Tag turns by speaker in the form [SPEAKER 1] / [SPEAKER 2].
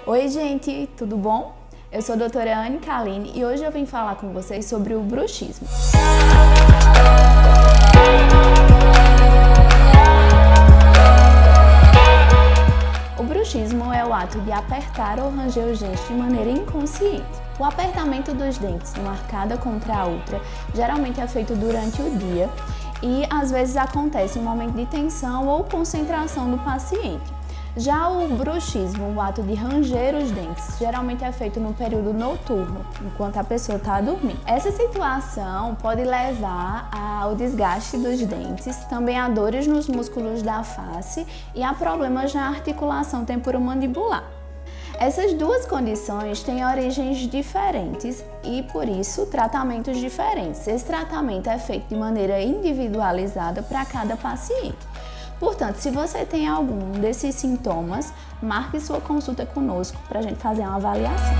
[SPEAKER 1] Oi gente, tudo bom? Eu sou a doutora Anne Kaline e hoje eu vim falar com vocês sobre o bruxismo. O bruxismo é o ato de apertar ou ranger os dentes de maneira inconsciente. O apertamento dos dentes, uma arcada contra a outra, geralmente é feito durante o dia e às vezes acontece em um momento de tensão ou concentração do paciente. Já o bruxismo, o ato de ranger os dentes, geralmente é feito no período noturno, enquanto a pessoa está dormindo. Essa situação pode levar ao desgaste dos dentes, também a dores nos músculos da face e a problemas na articulação temporomandibular. Essas duas condições têm origens diferentes e, por isso, tratamentos diferentes. Esse tratamento é feito de maneira individualizada para cada paciente. Portanto, se você tem algum desses sintomas, marque sua consulta conosco para a gente fazer uma avaliação.